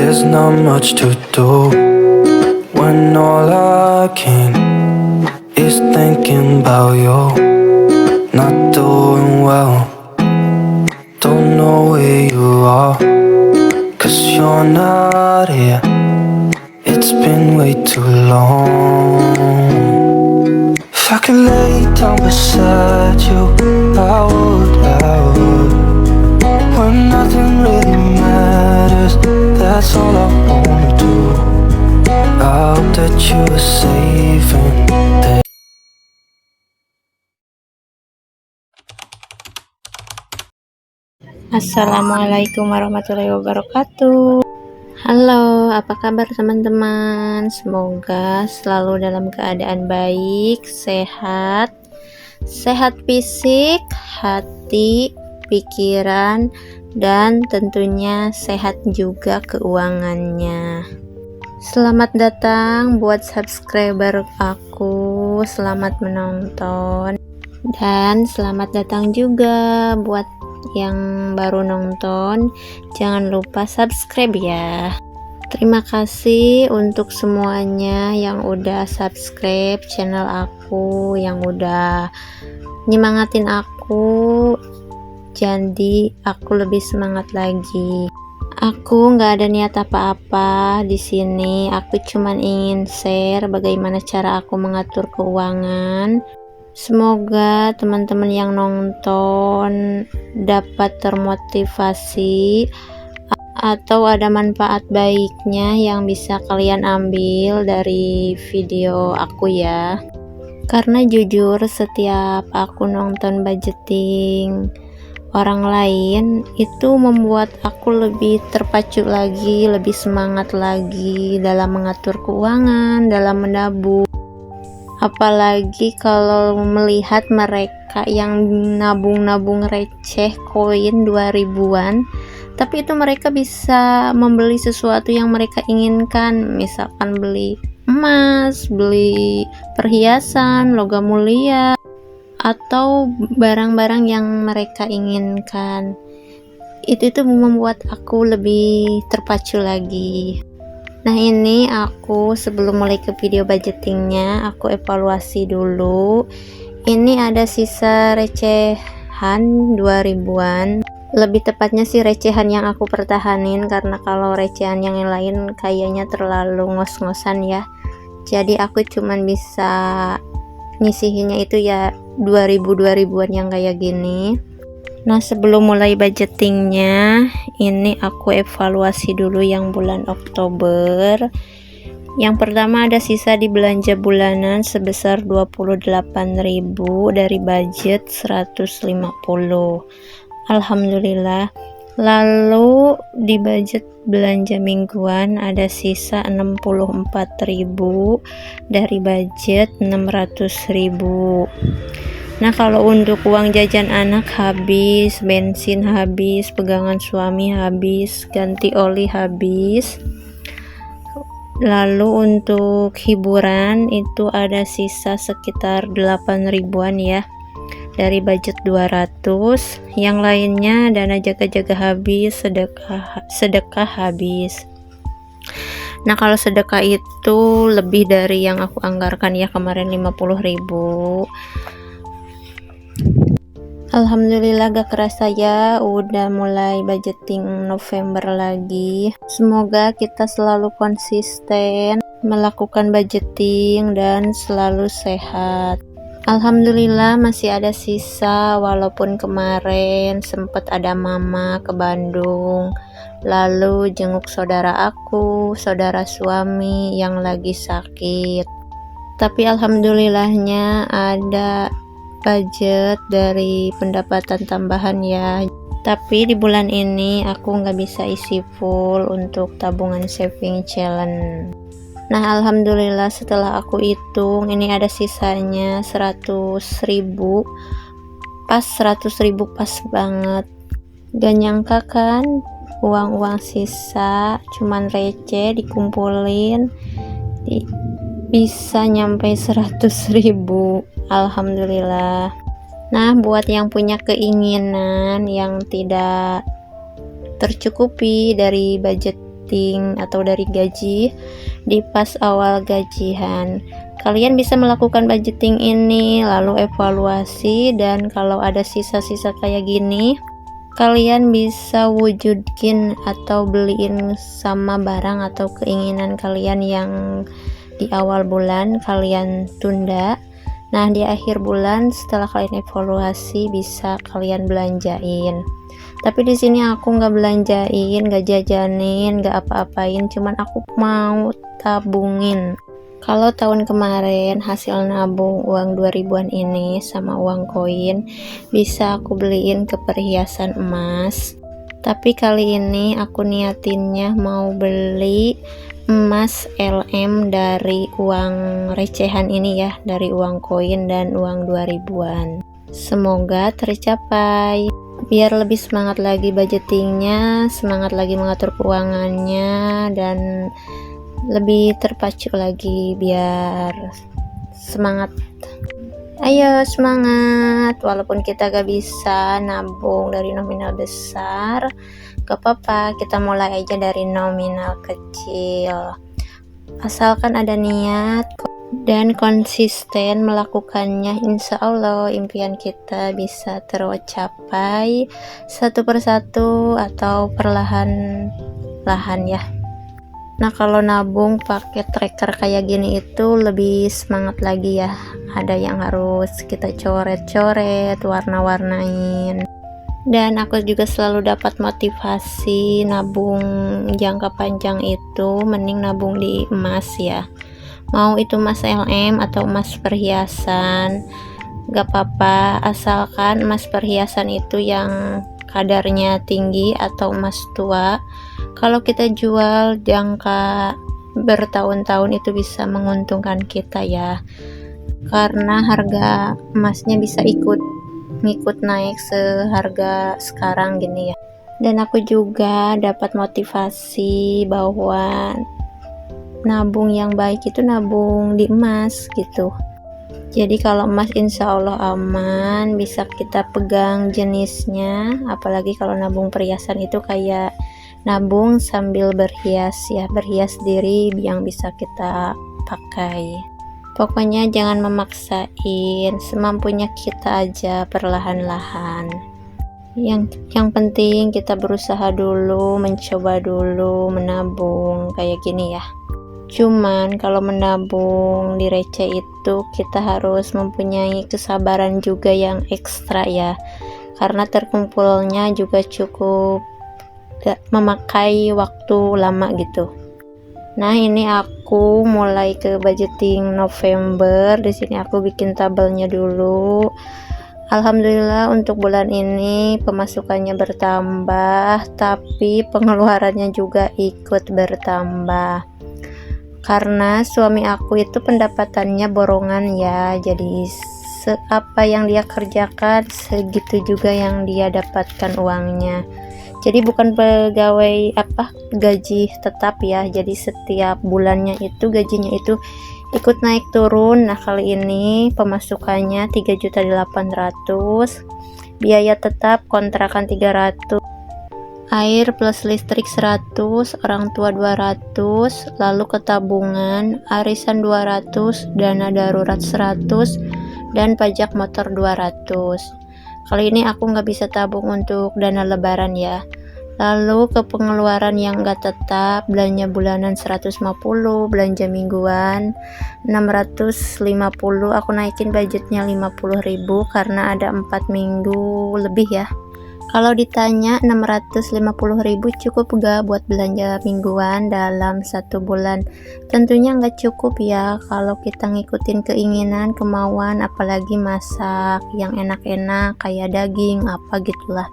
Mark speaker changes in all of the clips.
Speaker 1: There's not much to do when all I can is thinking about you. Not doing well, don't know where you are, 'cause you're not here. It's been way too long. If I could lay down beside you, I would. When nothing really matters, that's all I wanna do. I hope that you are safe and that.
Speaker 2: Assalamualaikum warahmatullahi wabarakatuh. Halo, apa kabar teman-teman? Semoga selalu dalam keadaan baik, sehat fisik, hati, pikiran, dan tentunya sehat juga keuangannya. Selamat datang buat subscriber aku, selamat menonton, dan selamat datang juga buat yang baru nonton. Jangan lupa subscribe ya. Terima kasih untuk semuanya yang udah subscribe channel aku, yang udah nyemangatin aku, jadi aku lebih semangat lagi. Aku nggak ada niat apa-apa di sini. Aku cuman ingin share bagaimana cara aku mengatur keuangan. Semoga teman-teman yang nonton dapat termotivasi atau ada manfaat baiknya yang bisa kalian ambil dari video aku ya. Karena jujur setiap aku nonton budgeting orang lain itu membuat aku lebih terpacu lagi, lebih semangat lagi dalam mengatur keuangan, dalam menabung. Apalagi kalau melihat mereka yang nabung-nabung receh koin 2000-an, tapi itu mereka bisa membeli sesuatu yang mereka inginkan, misalkan beli emas, beli perhiasan, logam mulia, atau barang-barang yang mereka inginkan. Itu membuat aku lebih terpacu lagi. Nah, ini aku sebelum mulai ke video budgetingnya, aku evaluasi dulu. Ini ada sisa recehan 2000-an. Lebih tepatnya sih recehan yang aku pertahanin, karena kalau recehan yang lain kayaknya terlalu ngos-ngosan ya. Jadi aku cuman bisa nyisihinnya itu ya 2000-an yang kayak gini. Nah, sebelum mulai budgetingnya, ini aku evaluasi dulu yang bulan Oktober. Yang pertama ada sisa di belanja bulanan sebesar 28.000 dari budget 150. Alhamdulillah. Lalu di budget belanja mingguan ada sisa 64.000 dari budget 600.000. Nah, kalau untuk uang jajan anak habis, bensin habis, pegangan suami habis, ganti oli habis. Lalu untuk hiburan itu ada sisa sekitar 8.000-an ya dari budget 200. Yang lainnya dana jaga-jaga habis, sedekah habis. Nah, kalau sedekah itu lebih dari yang aku anggarkan ya, kemarin 50.000. Alhamdulillah gak kerasa ya udah mulai budgeting November lagi. Semoga kita selalu konsisten melakukan budgeting dan selalu sehat. Alhamdulillah masih ada sisa, walaupun kemarin sempat ada mama ke Bandung, lalu jenguk saudara aku, saudara suami yang lagi sakit. Tapi alhamdulillahnya ada budget dari pendapatan tambahan ya. Tapi di bulan ini aku nggak bisa isi full untuk tabungan saving challenge. Nah, alhamdulillah setelah aku hitung ini ada sisanya 100.000. Pas 100.000 pas banget. Gak nyangka kan uang-uang sisa cuman receh dikumpulin bisa nyampe 100.000. Alhamdulillah. Nah, buat yang punya keinginan yang tidak tercukupi dari budget budgeting atau dari gaji di pas awal gajian. Kalian bisa melakukan budgeting ini lalu evaluasi, dan kalau ada sisa-sisa kayak gini kalian bisa wujudin atau beliin sama barang atau keinginan kalian yang di awal bulan kalian tunda. Nah, di akhir bulan setelah kalian evaluasi bisa kalian belanjain. Tapi di sini aku nggak belanjain, nggak jajanin, nggak apa-apain, cuman aku mau tabungin. Kalau tahun kemarin hasil nabung uang 2000-an ini sama uang koin bisa aku beliin ke perhiasan emas. Tapi kali ini aku niatinnya mau beli emas LM dari uang recehan ini ya, dari uang koin dan uang 2000-an. Semoga tercapai. Biar lebih semangat lagi budgetingnya, semangat lagi mengatur keuangannya, dan lebih terpacu lagi biar semangat. Ayo semangat, walaupun kita gak bisa nabung dari nominal besar, gak apa-apa, kita mulai aja dari nominal kecil. Asalkan ada niat dan konsisten melakukannya, insya Allah impian kita bisa tercapai satu persatu atau perlahan-lahan ya. Nah, kalau nabung pakai tracker kayak gini itu lebih semangat lagi ya. Ada yang harus kita coret-coret, warna-warnain. Dan aku juga selalu dapat motivasi nabung jangka panjang itu mending nabung di emas ya. Mau itu emas LM atau emas perhiasan, gak apa-apa, asalkan emas perhiasan itu yang kadarnya tinggi atau emas tua. Kalau kita jual jangka bertahun-tahun itu bisa menguntungkan kita ya, karena harga emasnya bisa ngikut naik seharga sekarang gini ya. Dan aku juga dapat motivasi bahwa nabung yang baik itu nabung di emas gitu. Jadi kalau emas insya Allah aman, bisa kita pegang jenisnya. Apalagi kalau nabung perhiasan itu kayak nabung sambil berhias ya, berhias diri yang bisa kita pakai. Pokoknya jangan memaksain, semampunya kita aja perlahan-lahan. Yang penting kita berusaha dulu, mencoba dulu menabung kayak gini ya. Cuman kalau menabung di receh itu kita harus mempunyai kesabaran juga yang ekstra ya, karena terkumpulnya juga cukup memakai waktu lama gitu. Nah, ini aku mulai ke budgeting November. Di sini aku bikin tabelnya dulu. Alhamdulillah untuk bulan ini pemasukannya bertambah, tapi pengeluarannya juga ikut bertambah. Karena suami aku itu pendapatannya borongan ya, jadi apa yang dia kerjakan segitu juga yang dia dapatkan uangnya. Jadi bukan pegawai gaji tetap ya, jadi setiap bulannya itu gajinya itu ikut naik turun. Nah, kali ini pemasukannya 3.800.000, biaya tetap kontrakan 300, air plus listrik 100, orang tua 200, lalu ke tabungan, arisan 200, dana darurat 100, dan pajak motor 200. Kali ini aku nggak bisa tabung untuk dana lebaran ya. Lalu ke pengeluaran yang nggak tetap, belanja bulanan 150, belanja mingguan 650. Aku naikin budgetnya 50.000 karena ada 4 minggu lebih ya. Kalau ditanya 650.000 cukup gak buat belanja mingguan dalam 1 bulan? Tentunya nggak cukup ya kalau kita ngikutin keinginan, kemauan, apalagi masak yang enak-enak kayak daging apa gitulah.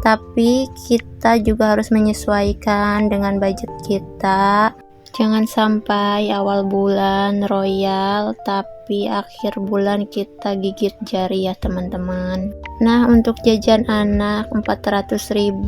Speaker 2: Tapi kita juga harus menyesuaikan dengan budget kita. Jangan sampai awal bulan royal tapi akhir bulan kita gigit jari ya teman-teman. Nah, untuk jajan anak 400.000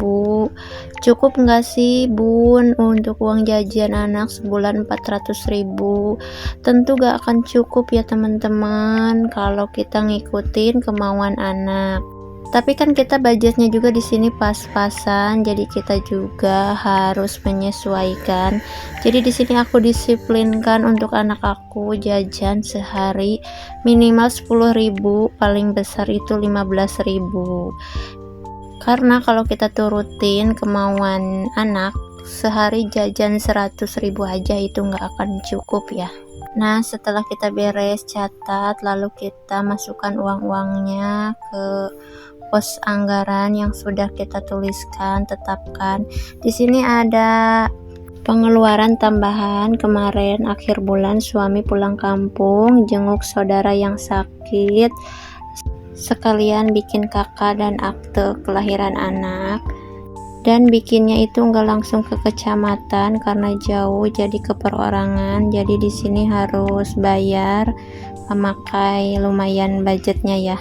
Speaker 2: cukup nggak sih bun untuk uang jajan anak sebulan 400.000? Tentu gak akan cukup ya teman-teman kalau kita ngikutin kemauan anak. Tapi kan kita budgetnya juga di sini pas-pasan, jadi kita juga harus menyesuaikan. Jadi di sini aku disiplinkan untuk anak aku jajan sehari minimal 10.000, paling besar itu 15.000. Karena kalau kita turutin kemauan anak, sehari jajan 100.000 aja itu nggak akan cukup ya. Nah, setelah kita beres catat, lalu kita masukkan uang-uangnya ke pos anggaran yang sudah kita tuliskan, tetapkan. Di sini ada pengeluaran tambahan kemarin akhir bulan, suami pulang kampung, jenguk saudara yang sakit, sekalian bikin kakak dan akte kelahiran anak. Dan bikinnya itu nggak langsung ke kecamatan karena jauh, jadi ke perorangan. Jadi di sini harus bayar, memakai lumayan budgetnya ya.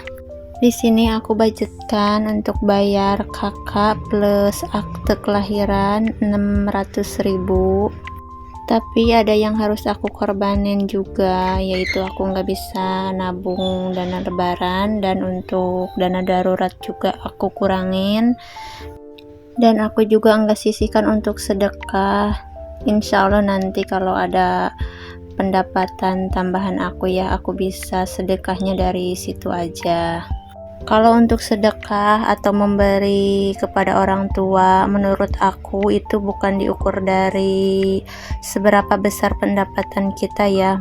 Speaker 2: Di sini aku budgetkan untuk bayar kakak plus akte kelahiran 600.000. Tapi ada yang harus aku korbanin juga, yaitu aku nggak bisa nabung dana lebaran, dan untuk dana darurat juga aku kurangin. Dan aku juga nggak sisihkan untuk sedekah. Insya Allah nanti kalau ada pendapatan tambahan aku ya, aku bisa sedekahnya dari situ aja. Kalau untuk sedekah atau memberi kepada orang tua, menurut aku itu bukan diukur dari seberapa besar pendapatan kita ya,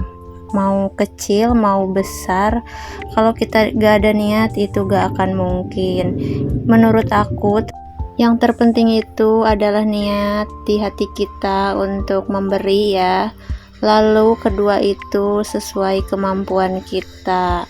Speaker 2: mau kecil mau besar. Kalau kita gak ada niat itu gak akan mungkin. Menurut aku yang terpenting itu adalah niat di hati kita untuk memberi ya. Lalu kedua itu sesuai kemampuan kita.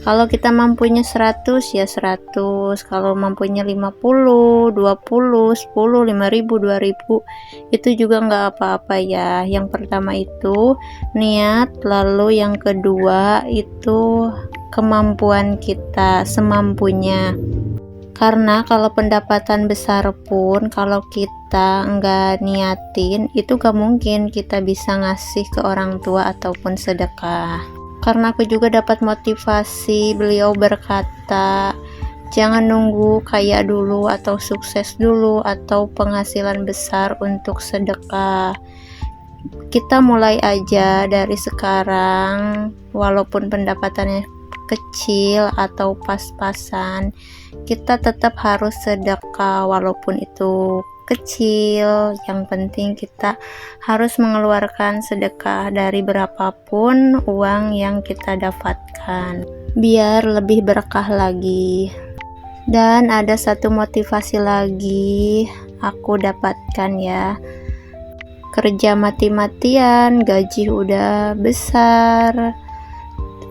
Speaker 2: Kalau kita mampunya 100 ya 100, kalau mampunya 50, 20, 10, 5.000, 2.000 itu juga nggak apa-apa ya. Yang pertama itu niat, lalu yang kedua itu kemampuan kita semampunya. Karena kalau pendapatan besar pun kalau kita nggak niatin itu gak mungkin kita bisa ngasih ke orang tua ataupun sedekah. Karena aku juga dapat motivasi, beliau berkata jangan nunggu kaya dulu atau sukses dulu atau penghasilan besar untuk sedekah. Kita mulai aja dari sekarang, walaupun pendapatannya kecil atau pas-pasan, kita tetap harus sedekah walaupun itu kecil. Yang penting kita harus mengeluarkan sedekah dari berapapun uang yang kita dapatkan, biar lebih berkah lagi. Dan ada satu motivasi lagi aku dapatkan ya, kerja mati-matian, gaji udah besar,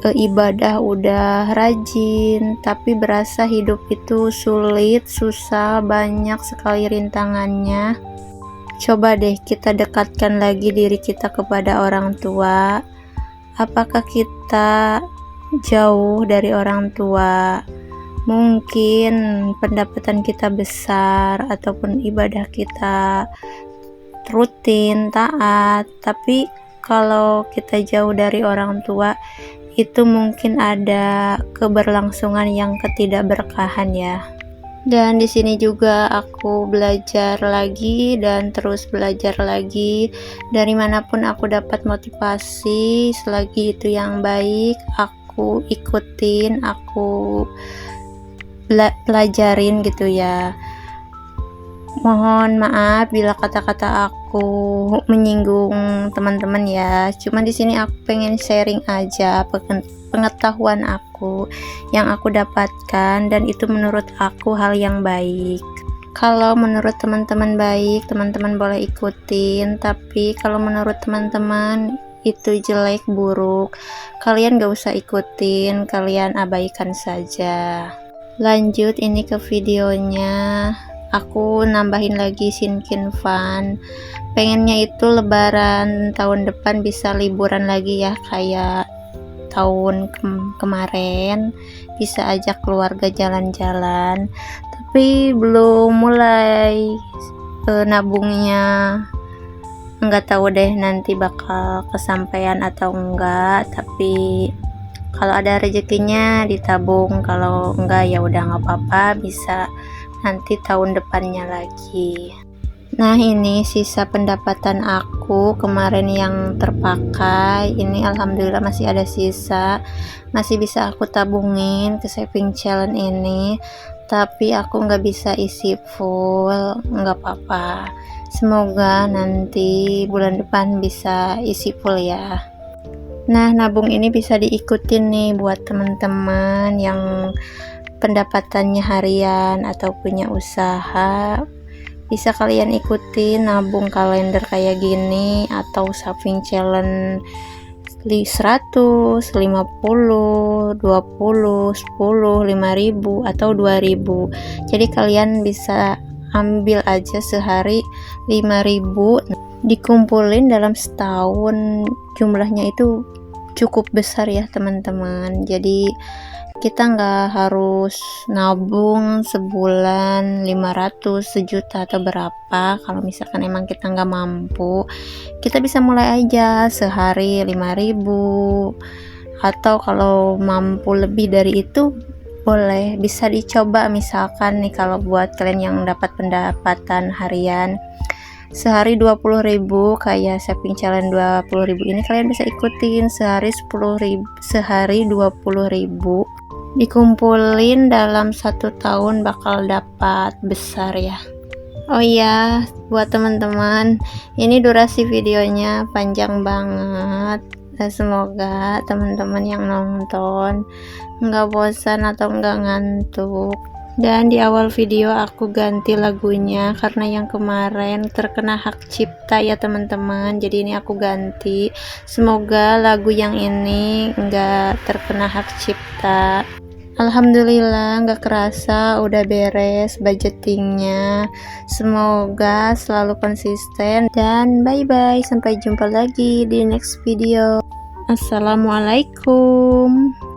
Speaker 2: ibadah udah rajin, tapi berasa hidup itu sulit, susah, banyak sekali rintangannya. Coba deh kita dekatkan lagi diri kita kepada orang tua. Apakah kita jauh dari orang tua? Mungkin pendapatan kita besar ataupun ibadah kita rutin, taat, tapi kalau kita jauh dari orang tua itu mungkin ada keberlangsungan yang ketidakberkahan ya. Dan di sini juga aku belajar lagi dan terus belajar lagi. Dari manapun aku dapat motivasi, selagi itu yang baik aku ikutin, aku pelajarin gitu ya. Mohon maaf bila kata-kata aku menyinggung teman-teman ya. Cuma di sini aku pengen sharing aja pengetahuan aku yang aku dapatkan, dan itu menurut aku hal yang baik. Kalau menurut teman-teman baik, teman-teman boleh ikutin. Tapi kalau menurut teman-teman itu jelek, buruk, kalian gak usah ikutin, kalian abaikan saja. Lanjut ini ke videonya. Aku nambahin lagi Shinkin Fun. Pengennya itu lebaran tahun depan bisa liburan lagi ya, kayak tahun kemarin, bisa ajak keluarga jalan-jalan. Tapi belum mulai nabungnya. Nggak tahu deh nanti bakal kesampaian atau enggak. Tapi Kalau ada rezekinya ditabung, kalau enggak ya udah nggak apa-apa, bisa nanti tahun depannya lagi. Nah, ini sisa pendapatan aku kemarin yang terpakai. Ini alhamdulillah masih ada sisa, masih bisa aku tabungin ke saving challenge ini. Tapi aku nggak bisa isi full, nggak apa-apa. Semoga nanti bulan depan bisa isi full ya. Nah, nabung ini bisa diikutin nih buat teman-teman yang pendapatannya harian atau punya usaha. Bisa kalian ikutin nabung kalender kayak gini atau saving challenge 100, 50, 20, 10, 5.000 atau 2.000. Jadi kalian bisa ambil aja sehari 5.000, dikumpulin dalam setahun, jumlahnya itu cukup besar ya teman-teman. Jadi kita nggak harus nabung sebulan 500, sejuta atau berapa. Kalau misalkan emang kita nggak mampu, kita bisa mulai aja sehari 5.000, atau kalau mampu lebih dari itu boleh, bisa dicoba. Misalkan nih kalau buat kalian yang dapat pendapatan harian sehari 20.000, kayak saving challenge 20.000 ini kalian bisa ikutin sehari 10.000, sehari 20.000, dikumpulin dalam 1 tahun bakal dapat besar ya. Oh iya, buat teman-teman, ini durasi videonya panjang banget. Dan semoga teman-teman yang nonton nggak bosan atau nggak ngantuk. Dan di awal video aku ganti lagunya karena yang kemarin terkena hak cipta ya teman-teman. Jadi ini aku ganti. Semoga lagu yang ini nggak terkena hak cipta. Alhamdulillah nggak kerasa udah beres budgetingnya. Semoga selalu konsisten dan bye bye, sampai jumpa lagi di next video. Assalamualaikum.